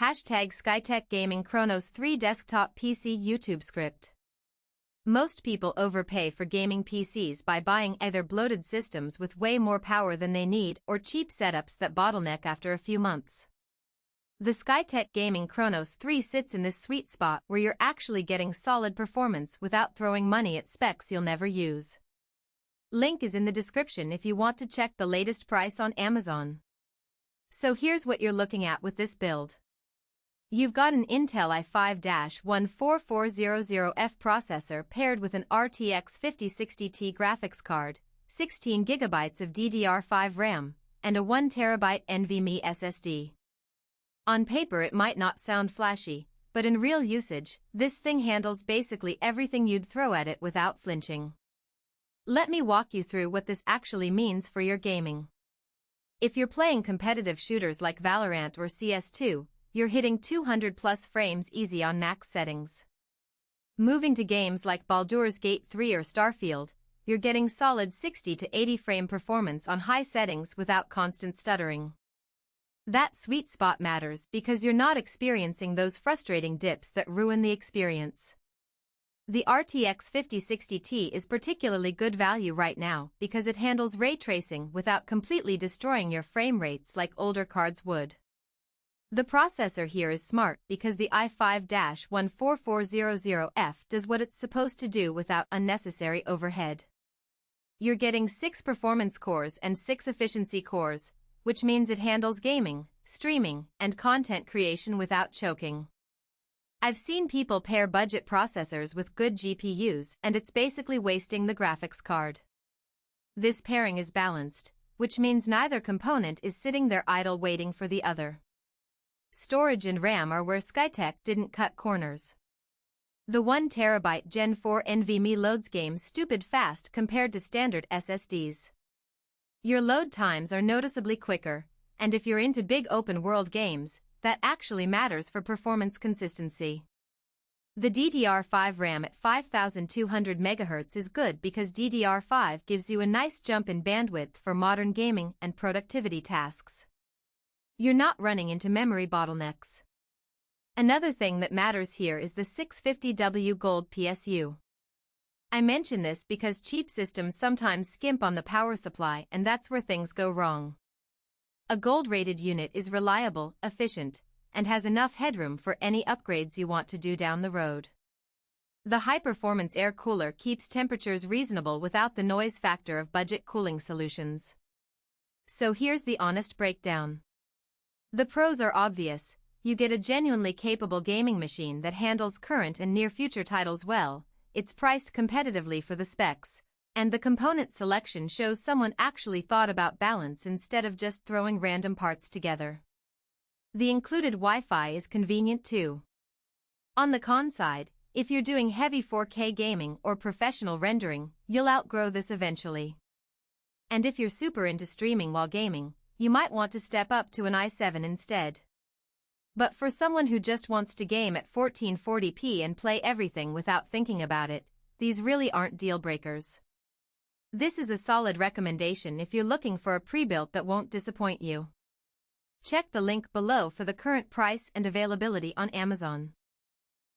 #Skytech Gaming Chronos 3 Desktop PC YouTube script. Most people overpay for gaming PCs by buying either bloated systems with way more power than they need or cheap setups that bottleneck after a few months. The Skytech Gaming Chronos 3 sits in this sweet spot where you're actually getting solid performance without throwing money at specs you'll never use. Link is in the description if you want to check the latest price on Amazon. So here's what you're looking at with this build. You've got an Intel i5-14400F processor paired with an RTX 5060 graphics card, 16 GB of DDR5 RAM, and a 1TB NVMe SSD. On paper it might not sound flashy, but in real usage, this thing handles basically everything you'd throw at it without flinching. Let me walk you through what this actually means for your gaming. If you're playing competitive shooters like Valorant or CS2, you're hitting 200 plus frames easy on max settings. Moving to games like Baldur's Gate 3 or Starfield, you're getting solid 60 to 80 frame performance on high settings without constant stuttering. That sweet spot matters because you're not experiencing those frustrating dips that ruin the experience. The RTX 5060 Ti is particularly good value right now because it handles ray tracing without completely destroying your frame rates like older cards would. The processor here is smart because the i5-14400F does what it's supposed to do without unnecessary overhead. You're getting 6 performance cores and 6 efficiency cores, which means it handles gaming, streaming, and content creation without choking. I've seen people pair budget processors with good GPUs and it's basically wasting the graphics card. This pairing is balanced, which means neither component is sitting there idle waiting for the other. Storage and RAM are where Skytech didn't cut corners. The 1TB Gen 4 NVMe loads games stupid fast compared to standard SSDs. Your load times are noticeably quicker, and if you're into big open-world games, that actually matters for performance consistency. The DDR5 RAM at 5200 MHz is good because DDR5 gives you a nice jump in bandwidth for modern gaming and productivity tasks. You're not running into memory bottlenecks. Another thing that matters here is the 650W Gold PSU. I mention this because cheap systems sometimes skimp on the power supply and that's where things go wrong. A gold-rated unit is reliable, efficient, and has enough headroom for any upgrades you want to do down the road. The high-performance air cooler keeps temperatures reasonable without the noise factor of budget cooling solutions. So here's the honest breakdown. The pros are obvious. You get a genuinely capable gaming machine that handles current and near-future titles well, it's priced competitively for the specs, and the component selection shows someone actually thought about balance instead of just throwing random parts together. The included Wi-Fi is convenient too. On the con side, if you're doing heavy 4K gaming or professional rendering, you'll outgrow this eventually. And if you're super into streaming while gaming, you might want to step up to an i7 instead. But for someone who just wants to game at 1440p and play everything without thinking about it, these really aren't deal breakers. This is a solid recommendation if you're looking for a pre-built that won't disappoint you. Check the link below for the current price and availability on Amazon.